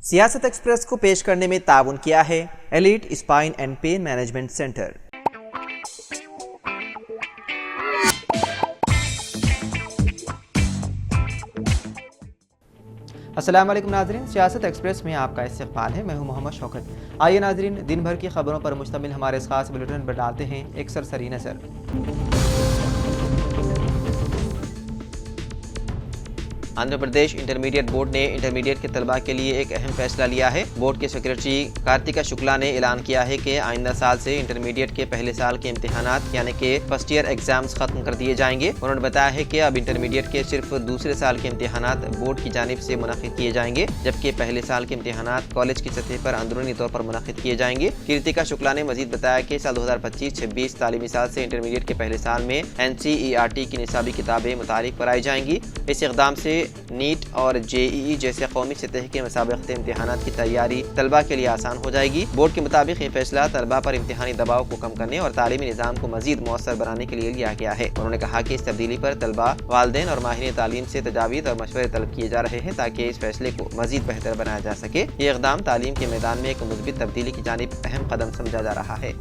सियासत एक्सप्रेस को पेश करने में ताउन किया है elite spine and pain management centre. अस्सलाम वालेकुम नाजरीन, सियासत एक्सप्रेस में आपका इस्तकबाल है। मैं हूं मोहम्मद शौकत। आइए नाजरीन, दिन भर की खबरों पर मुश्तमिल हमारे इस खास बुलेटिन पर डालते हैं एक सरसरी नज़र। आंध्र प्रदेश इंटरमीडिएट बोर्ड ने इंटरमीडिएट के तलबा के लिए एक अहम फैसला लिया है। बोर्ड के सेक्रेटरी कार्तिका शुक्ला ने ऐलान किया है कि आइंदा साल से इंटरमीडिएट के पहले साल के इम्तिहानात यानी कि फर्स्ट ईयर एग्जाम्स खत्म कर दिए जाएंगे। उन्होंने बताया है कि अब इंटरमीडिएट के सिर्फ दूसरे साल के इम्तिहानात बोर्ड की जानिब से मुनक़िद किए जाएंगे, जबकि पहले साल के इम्तिहानात कॉलेज की सतह पर अंदरूनी तौर पर मुनक़िद किए जाएंगे। कीर्तिका शुक्ला ने मजीद बताया कि साल 2025-26 तालीमी साल से इंटरमीडिएट के पहले साल में NCERT की निसाबी किताबें मुतालिक कराई जाएंगी। इस इक़दाम से नीट और JEE जैसे कौमी सतह के मुसाबिक़ती इम्तिहानात की तैयारी तलबा के लिए आसान हो जाएगी। बोर्ड के मुताबिक ये फैसला तलबा पर इम्तिहानी दबाव को कम करने और तालीमी निज़ाम को मजीद मौसर बनाने के लिए लिया गया है। उन्होंने कहा कि इस तब्दीली पर तलबा, वालिदैन और माहिरीन तालीम से तजावीज़ और मशवरे तलब किए जा रहे हैं ताकि इस फैसले को मजीद बेहतर बनाया जा सके। ये इक़दाम तालीम के मैदान में एक मुस्बित तब्दीली की जानिब अहम कदम समझा जा रहा है।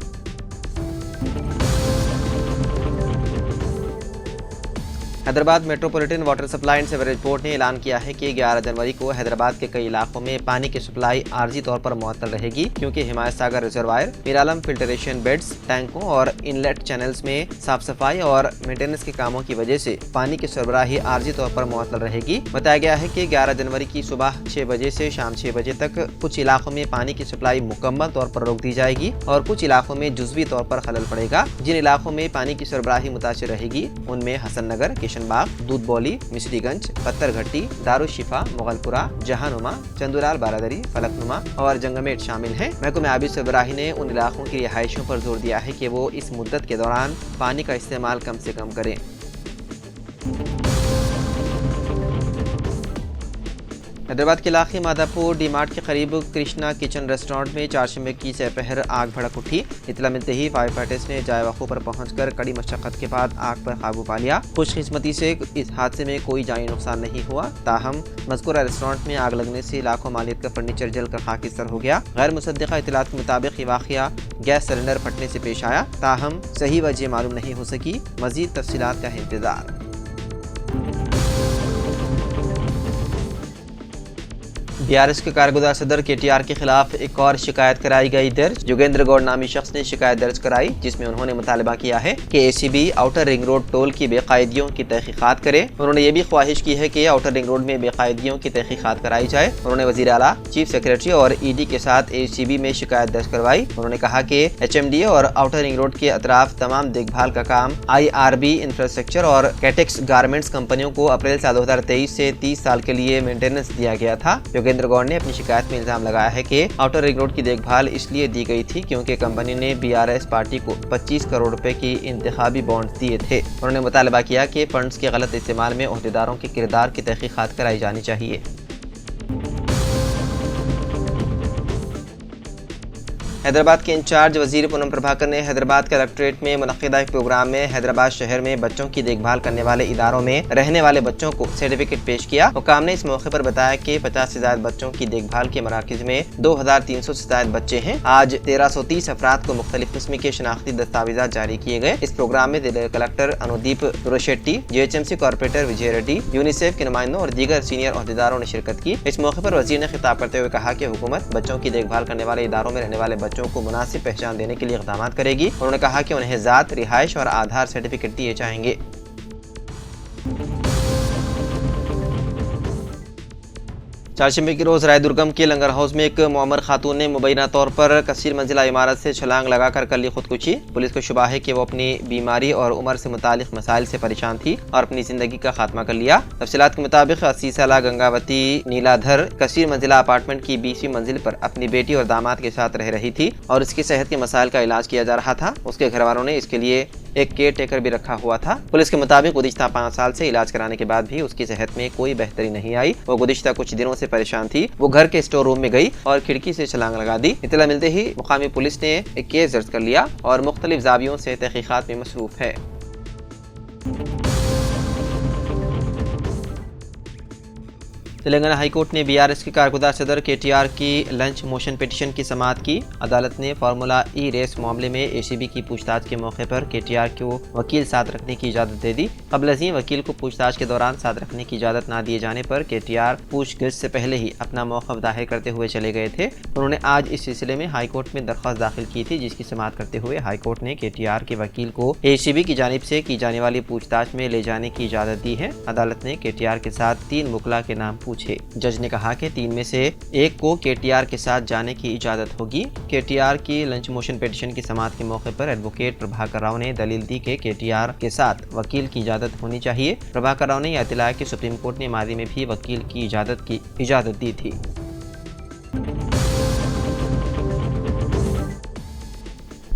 Hyderabad metropolitan water supply and sewerage board ने ऐलान किया है कि 11 जनवरी को हैदराबाद के कई इलाकों में पानी की सप्लाई आर्जी तौर पर मुअत्तल रहेगी, क्योंकि Himayat Sagar reservoir, Miralam filtration beds, टैंकों और इनलेट चैनल्स में साफ सफाई और मेंटेनेंस के कामों की वजह से पानी की सरबराही आर्जी तौर पर मुअत्तल रहेगी। बताया गया है कि 11 जनवरी की सुबह 6 बजे से शाम 6 बजे तक कुछ इलाकों में पानी की सप्लाई मुकम्मल तौर पर रोक दी जाएगी और कुछ इलाकों में जुज़वी तौर पर खलल पड़ेगा। जिन इलाकों में पानी की सरबराही मुतासिर रहेगी उनमें हसन नगर, बाग, दूध बौली, मिश्रीगंज, पत्थरघट्टी, दारुशिफा, मुगलपुरा, जहानुमा, चंदूलाल बारादरी, फलकनुमा और जंगमेट शामिल हैं। महकमे आबी सरबराही ने उन इलाकों की रिहाइशों पर जोर दिया है कि वो इस मुद्दत के दौरान पानी का इस्तेमाल कम से कम करें। हैदराबाद के इलाके मादापुर डी-मार्ट के करीब कृष्णा किचन रेस्टोरेंट में चारशंबे की सपहर आग भड़क उठी। इत्तला मिलते ही फायर फाइटर्स ने जाए वक़ू पर पहुंचकर कड़ी मशक्क़त के बाद आग पर काबू पा लिया। खुशकिस्मती से इस हादसे में कोई जानी नुकसान नहीं हुआ। ताहम मज़कूरा रेस्टोरेंट में आग लगने से लाखों मालियत का फर्नीचर जलकर खाकिस्तर हो गया। गैर मुसद्दिक़ा इत्तलात के मुताबिक ये वाक़या गैस सिलेंडर फटने से पेश आया। ताहम सही वजह मालूम नहीं हो सकी। मज़ीद तफ़सीलात का इंतज़ार। BRS के कारगुज़ार सदर KTR के खिलाफ एक और शिकायत कराई गई दर्ज। योगेंद्र गौड़ नामी शख्स ने शिकायत दर्ज कराई, जिसमें उन्होंने मुतालबा किया है कि ACB outer ring road toll की बेकायदियों की तहकीकात करे। उन्होंने ये भी ख्वाहिश की है कि आउटर रिंग रोड में बेकायदियों की तहकीकात कराई जाए। उन्होंने वज़ीर आला, चीफ सेक्रेटरी और ED के साथ ACB में शिकायत दर्ज करवाई। उन्होंने कहा कि HMDA और आउटर रिंग रोड के अतराफ तमाम देखभाल का काम IRB इंफ्रास्ट्रक्चर और कैटेक्स गारमेंट्स कंपनियों को अप्रैल साल 2023 से 30 साल के लिए मेंटेनेंस दिया गया था। योगेंद्र गौड़ ने अपनी शिकायत में इल्जाम लगाया है कि आउटर रिंग रोड की देखभाल इसलिए दी गई थी क्योंकि कंपनी ने BRS पार्टी को 25 करोड़ रुपए की इंतखाबी बॉन्ड दिए थे। उन्होंने मुतालबा किया कि फंड्स के गलत इस्तेमाल में ओहदेदारों के किरदार की तहकीकात कराई जानी चाहिए। हैदराबाद के इंचार्ज वजीर पूनम प्रभाकर ने हैदराबाद कलेक्ट्रेट में मुनक़िदा एक प्रोग्राम में हैदराबाद शहर में बच्चों की देखभाल करने वाले इदारों में रहने वाले बच्चों को सर्टिफिकेट पेश किया। हुकाम ने इस मौके पर बताया कि 50 से ज्यादा बच्चों की देखभाल के मराकज में 2300 से ज्यादा बच्चे हैं। आज 1330 अफराद को मुख्तलिफ किस्म के शनाख्ती दस्तावेजात जारी किए गए। इस प्रोग्राम में जिला कलेक्टर अनुदीप रोशेट्टी, GHMC कॉर्पोरेटर विजय रेड्डी, यूनिसेफ के नुमाइंदों और दीगर सीनियर ओहदेदारों ने शिरकत की। इस मौके पर वजीर ने खिताब करते हुए कहा कि हुकूमत बच्चों की देखभाल करने वाले इदारों में रहने वाले बच्चों को मुनासिब पहचान देने के लिए इक़दाम करेगी। उन्होंने कहा कि उन्हें ज़ात, रिहाइश और आधार सर्टिफिकेट दिए जाएंगे। चारशंबे के रोज़ रायदुर्गम के लंगर हाउस में एक मुअम्मर खातून ने मुबैना तौर पर कसीर मंजिला इमारत से छलांग लगाकर कर ली खुदकुशी। पुलिस को शुबा है कि वो अपनी बीमारी और उम्र से मुतालिक मसाइल से परेशान थी और अपनी जिंदगी का खात्मा कर लिया। तफसीलात के मुताबिक 80 साला गंगावती नीलाधर कसीर मंजिला अपार्टमेंट की 20वीं मंजिल पर अपनी बेटी और दामाद के साथ रह रही थी और उसकी सेहत के मसाइल का इलाज किया जा रहा था। उसके घर वालों ने इसके लिए एक केयर टेकर भी रखा हुआ था। पुलिस के मुताबिक गुज़िश्ता 5 साल से इलाज कराने के बाद भी उसकी सेहत में कोई बेहतरी नहीं आई। वो गुज़िश्ता कुछ दिनों से परेशान थी। वो घर के स्टोर रूम में गई और खिड़की से छलांग लगा दी। इत्तला मिलते ही मुकामी पुलिस ने एक केस दर्ज कर लिया और मुख्तलिफ ज़ावियों से तहकीकात में मसरूफ है। तेलंगाना हाईकोर्ट ने बीआरएस के कारगुजार सदर केटीआर की लंच मोशन पिटीशन की समाअत की। अदालत ने फार्मूला ई रेस मामले में एसीबी की पूछताछ के मौके पर केटीआर को वकील साथ रखने की इजाजत दे दी। कबल अज़ीम वकील को पूछताछ के दौरान साथ रखने की इजाजत न दिए जाने पर केटीआर पूछगिछ से पहले ही अपना मौक़िफ़ दाहिर करते हुए चले गए थे। उन्होंने आज इस सिलसिले में हाईकोर्ट में दरख्वास्त दाखिल की थी, जिसकी समाअत करते हुए हाईकोर्ट ने केटीआर के वकील को एसीबी की जानिब से की जाने वाली पूछताछ में ले जाने की इजाजत दी है। अदालत ने केटीआर के साथ 3 मुकला के नाम पूछे। जज ने कहा कि 3 में से एक को केटीआर के साथ जाने की इजाजत होगी। केटीआर की लंच मोशन पिटीशन की समाअत के मौके पर एडवोकेट प्रभाकर राव ने दलील दी कि केटीआर के साथ वकील की इजाजत होनी चाहिए। प्रभाकर राव ने यह इत्तला कि सुप्रीम कोर्ट ने माजी में भी वकील की इजाजत दी थी।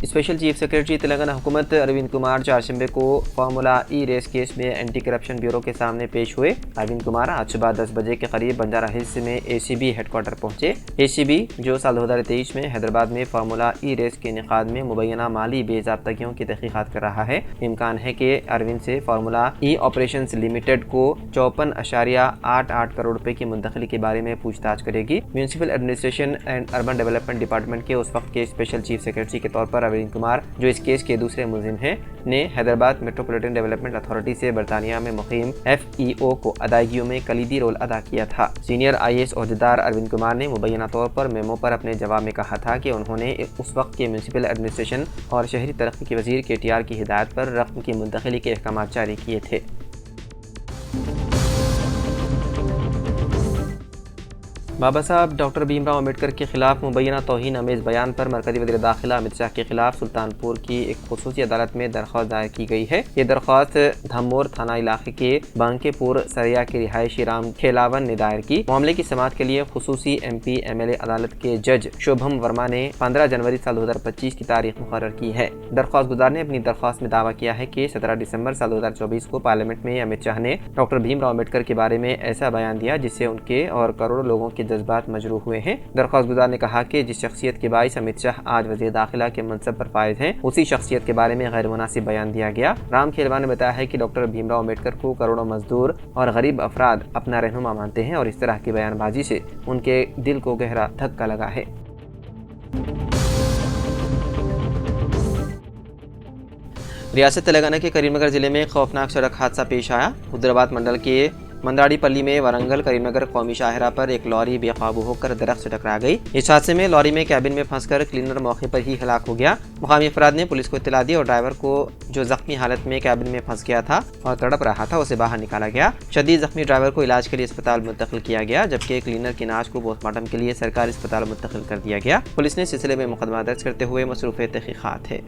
स्पेशल चीफ सेक्रेटरी तेलंगाना हुकूमत अरविंद कुमार चारशंबे को फार्मूला ई रेस केस में एंटी करप्शन ब्यूरो के सामने पेश हुए। अरविंद कुमार आज सुबह 10 बजे के करीब बंजारा हिल्स में एसीबी हेडक्वार्टर पहुंचे। एसीबी जो साल 2023 में हैदराबाद में फार्मूला ई रेस के इनेकाद में मुबैना माली बेज़ाब्तगियों की तहकीकात कर रहा है। इम्कान है कि अरविंद से फार्मूला ई ऑपरेशंस लिमिटेड को 54.88 करोड़ रुपए की मुंतकली के बारे में पूछताछ करेगी। Municipal administration and urban development department के उस वक्त के स्पेशल चीफ सेक्रेटरी के तौर पर अरविंद कुमार, जो इस केस के दूसरे मुलजिम हैं, ने हैदराबाद मेट्रोपॉलिटन डेवलपमेंट अथॉरिटी से बरतानिया में मुकीम FEO को अदायगियों में कलीदी रोल अदा किया था। सीनियर IAS ओहदेदार अरविंद कुमार ने मुबैना तौर पर मेमो पर अपने जवाब में कहा था कि उन्होंने उस वक्त के म्यूनिसिपल एडमिनिस्ट्रेशन और शहरी तरक्की के वजीर KTR की हिदायत पर रकम की मुंतकिली के अहकाम जारी किए थे। बाबा साहब डॉक्टर भीमराव अम्बेडकर के खिलाफ मुबैना तौहीन अमेज़ बयान पर मरकज़ी वज़ीर दाखिला अमित शाह के खिलाफ सुल्तानपुर की एक खुसूसी अदालत में दरख्वास्त दायर की गई है। ये दरख्वास्त धम्मोर थाना इलाके के बांकेपुर सरिया के रिहायशी राम खेलावन ने दायर की। मामले की समाअत के लिए खुसूसी MP MLA अदालत के जज शोभम वर्मा ने 15 जनवरी साल 2025 की तारीख मुकर्रर की है। दरख्वास्त गुजार ने अपनी दरख्वास्त में दावा किया है कि 17 दिसंबर साल 2024 को पार्लियामेंट में अमित शाह ने डॉक्टर भीमराव अम्बेडकर के बारे में ऐसा बयान दिया जिससे उनके और करोड़ों लोगों के जज्बात मजरूह हुए हैं। दरख्वास्त गुजार ने कहा कि जिस शख्सियत के बाइस अमित शाह आज वज़ीर दाखिला के मनसब पर फायज हैं, उसी शख्सियत के बारे में गैर मुनासिब बयान दिया गया। राम खेलवान ने बताया है कि डॉक्टर भीमराव अम्बेडकर को करोड़ों मजदूर और गरीब अफराद अपना रहनुमा मानते हैं और इस तरह की बयानबाजी से उनके दिल को गहरा धक्का लगा है। रियासत तेलंगाना के करीमनगर जिले में खौफनाक सड़क हादसा पेश आया। हुदराबाद मंडल के मंदाड़ीपल्ली में वरंगल करीमनगर कौमी शाहरा पर एक लॉरी बेकाबू होकर दरख्त से टकरा गई। इस हादसे में लॉरी में कैबिन में फंसकर क्लीनर मौके पर ही हलाक हो गया। मुकामी अफराद ने पुलिस को इत्तला दी और ड्राइवर को, जो जख्मी हालत में कैबिन में फंस गया था और तड़प रहा था, उसे बाहर निकाला गया। शदीद जख्मी ड्राइवर को इलाज के लिए अस्पताल मुंतकिल किया गया, जबकि क्लीनर की नाश को पोस्टमार्टम के लिए सरकारी अस्पताल मुंतकिल कर दिया गया। पुलिस ने सिलसिले में मुकदमा दर्ज करते हुए मसरूफ़ तहकीकात है।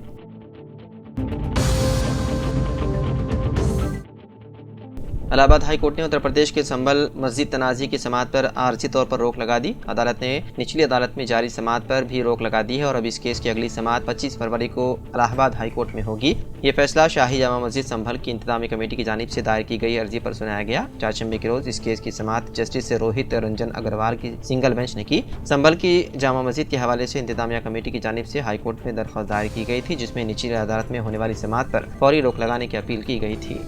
इलाहाबाद हाई कोर्ट ने उत्तर प्रदेश के संभल मस्जिद तनाज़ी की समाअत पर आर्जी तौर पर रोक लगा दी। अदालत ने निचली अदालत में जारी समाअत पर भी रोक लगा दी है और अब इस केस की अगली समाअत 25 फरवरी को इलाहाबाद हाई कोर्ट में होगी। ये फैसला शाही जामा मस्जिद संभल की इंतजामी कमेटी की जानिब से दायर की गई अर्जी पर सुनाया गया। चारशंबे के रोज इस केस की समाअत जस्टिस रोहित रंजन अग्रवाल की सिंगल बेंच ने की। संभल की जामा मस्जिद के हवाले से इंतजामिया कमेटी की जानिब से हाई कोर्ट में दरख्वास्त दायर की गई थी, जिसमें निचली अदालत में होने वाली समाअत पर फौरी रोक लगाने की अपील की गई थी।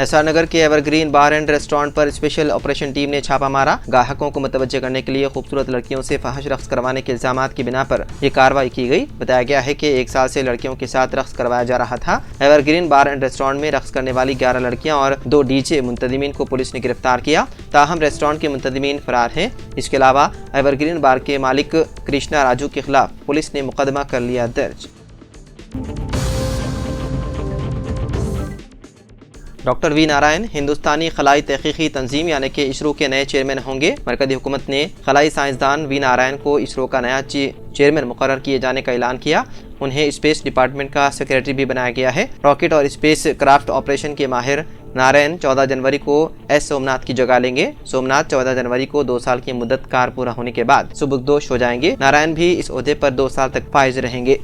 एसआर नगर के एवरग्रीन बार एंड रेस्टोरेंट पर स्पेशल ऑपरेशन टीम ने छापा मारा। ग्राहकों को मुतवज्जे करने के लिए खूबसूरत लड़कियों से फहश रक्स करवाने के इल्जामात की बिना पर यह कार्रवाई की गई। बताया गया है कि 1 साल से लड़कियों के साथ रक्स करवाया जा रहा था। एवरग्रीन बार एंड रेस्टोरेंट में रक्स करने वाली 11 लड़कियां और 2 DJ मुंतजिमीन को पुलिस ने गिरफ्तार किया। ताहम रेस्टोरेंट के मुंतजिमीन फरार हैं। इसके अलावा एवरग्रीन बार के मालिक कृष्णा राजू के खिलाफ पुलिस ने मुकदमा कर लिया दर्ज। डॉक्टर वी नारायण हिंदुस्तानी खलाई तहकीकी तंजीम यानी कि इसरो के नए चेयरमैन होंगे। मरकज़ी हुकूमत ने खलाई साइंसदान वी नारायण को इसरो का नया चेयरमैन मुकर्रर किए जाने का ऐलान किया। उन्हें स्पेस डिपार्टमेंट का सेक्रेटरी भी बनाया गया है। रॉकेट और स्पेस क्राफ्ट ऑपरेशन के माहिर नारायण 14 जनवरी को एस सोमनाथ की जगह लेंगे। सोमनाथ 14 जनवरी को 2 साल की मुद्दत कार पूरा होने के बाद सुबुकदोश हो जाएंगे। नारायण भी इस ओहदे पर 2 साल तक फाइज रहेंगे।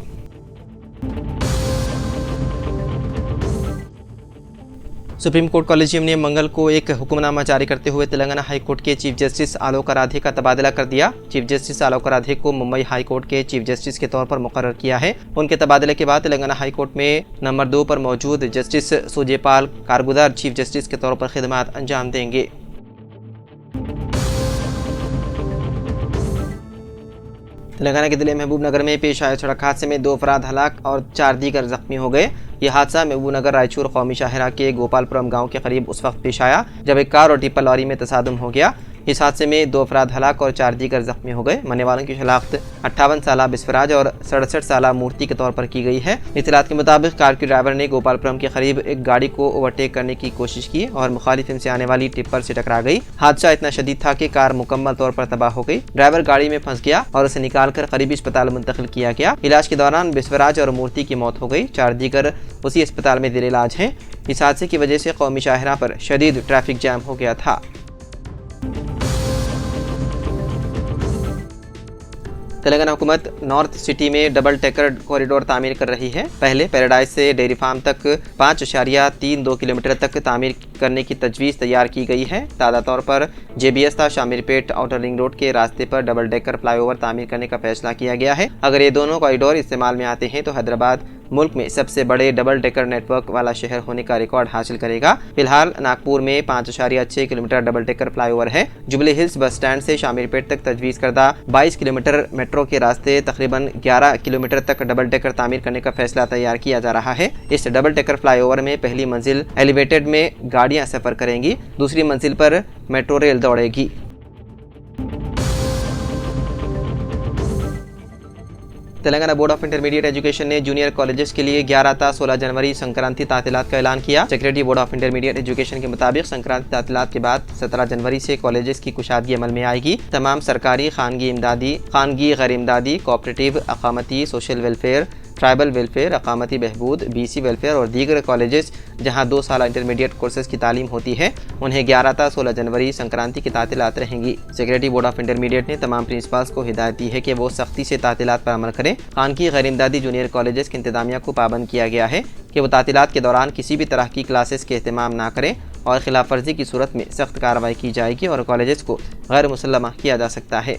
सुप्रीम कोर्ट कॉलेजियम ने मंगल को एक हुक्मनामा जारी करते हुए तेलंगाना हाई कोर्ट के चीफ जस्टिस आलोक आराधे का तबादला कर दिया। चीफ जस्टिस आलोक आराधे को मुंबई हाई कोर्ट के चीफ जस्टिस के तौर पर मुकर्रर किया है। उनके तबादले के बाद तेलंगाना हाई कोर्ट में नंबर 2 पर मौजूद जस्टिस सूर्यपाल कारगुजार चीफ जस्टिस के तौर पर खिदमत अंजाम देंगे। तेलंगाना के जिले महबूबनगर में पेश आए सड़क हादसे में 2 अफराद हलाक और 4 दीगर जख्मी हो गए। यह हादसा महबूबनगर रायचूर कौमी शाहरा के गोपालपुरम गांव के करीब उस वक्त पेश आया जब एक कार और टिप्पर लॉरी में तसादुम हो गया। इस हादसे में 2 अफराद हलाक और 4 दीगर जख्मी हो गए। मरने वालों की शनाख्त 58 साला बिस्फराज और 67 साला मूर्ति के तौर पर की गई है। इत्तलात के मुताबिक कार के ड्राइवर ने गोपालपुरम के करीब एक गाड़ी को ओवरटेक करने की कोशिश की और मुखालिफ से आने वाली टिप्पर से टकरा गई। हादसा इतना शदीद था कि कार मुकम्मल तौर पर तबाह हो गई। ड्राइवर गाड़ी में फंस गया और उसे निकालकर करीबी अस्पताल मुंतकिल किया गया। इलाज के दौरान बिस्फराज और मूर्ति की मौत हो गई। 4 दीगर उसी अस्पताल में जेर इलाज हैं। इस हादसे की वजह से कौमी शाहरा पर शदीद ट्रैफिक जैम हो गया था। तेलंगाना हुकूमत नॉर्थ सिटी में डबल डेकर कॉरिडोर तामीर कर रही है। पहले पैराडाइज से डेयरी फार्म तक 5.32 किलोमीटर तक तामीर करने की तजवीज़ तैयार की गई है। ताज़ा तौर पर जेबीएस्ता शामिरपेट आउटर रिंग रोड के रास्ते पर डबल डेकर फ्लाईओवर तामीर करने का फैसला किया गया है। अगर ये दोनों कॉरिडोर इस्तेमाल में आते हैं तो हैदराबाद मुल्क में सबसे बड़े डबल डेकर नेटवर्क वाला शहर होने का रिकॉर्ड हासिल करेगा। फिलहाल नागपुर में 5.6 किलोमीटर डबल डेकर फ्लाईओवर है। जुबली हिल्स बस स्टैंड से शामिरपेट तक तजवीज़ करदा 22 किलोमीटर मेट्रो के रास्ते तकरीबन 11 किलोमीटर तक डबल डेकर तामीर करने का फैसला तैयार किया जा रहा है। इस डबल डेकर फ्लाईओवर में पहली मंजिल एलिवेटेड में गाड़ियां सफर करेंगी, दूसरी मंजिल पर मेट्रो रेल दौड़ेगी। Telangana board of intermediate education ने जूनियर कॉलेजेस के लिए 11 ता 16 जनवरी संक्रांति तातीलात का ऐलान किया। Secretary board of intermediate education के मुताबिक संक्रांति तातीलात के बाद 17 जनवरी से कॉलेजेस की कुशादगी अमल में आएगी। तमाम सरकारी, खानगी इमदादी, खानगी गैर इमदादी, कोऑपरेटिव, अकामती, सोशल वेलफेयर, ट्राइबल वेलफेयर, अकामती बहबूद, बीसी वेलफेयर और दीगर कॉलेजेस जहां 2 साल इंटरमीडिएट कोर्सेज की तालीम होती है उन्हें 11 ता 16 जनवरी संक्रांति की तातीलात रहेंगी। सेक्रेटरी बोर्ड ऑफ इंटरमीडिएट ने तमाम प्रिंसिपल्स को हिदायत दी है कि वो सख्ती से तातीलात पर अमल करें। खानगी गैर इमदादी जूनियर कॉलेजेस की इंतजामिया को पाबंद किया गया है कि वो तातीलात के दौरान किसी भी तरह की क्लासेस के एहतमाम ना करें और खिलाफ वर्जी की सूरत में सख्त कार्रवाई की जाएगी और कॉलेजेस को गैर मुसल्लमा किया जा सकता है।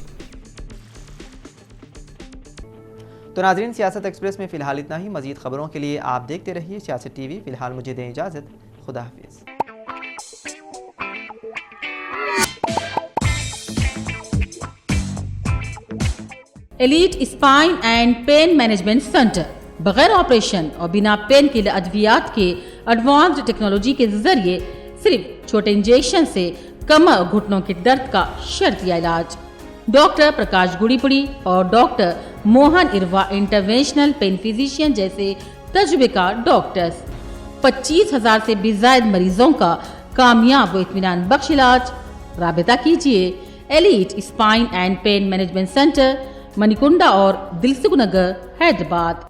तो नाज़रीन, सियासत एक्सप्रेस में फ़िलहाल इतना ही। मज़ीद ख़बरों के लिए आप देखते रहिए सियासत टीवी। फ़िलहाल मुझे दें इजाज़त। खुदा हाफिज़। Elite spine and pain management centre बगैर ऑपरेशन और बिना पेन के अद्वियात के एडवांस्ड टेक्नोलॉजी के जरिए सिर्फ छोटे इंजेक्शन से कमर और घुटनों के दर्द का शर्तिया इलाज। डॉक्टर प्रकाश गुड़ीपुड़ी और doctor Mohan Irwa interventional pain physician जैसे तजुर्बेकार डॉक्टर्स 25,000 से भी ज्यादा मरीजों का कामयाब व इत्मीनान बख्श इलाज। राबिता कीजिए elite spine and pain management centre, Manikunda और दिलसुख नगर, हैदराबाद।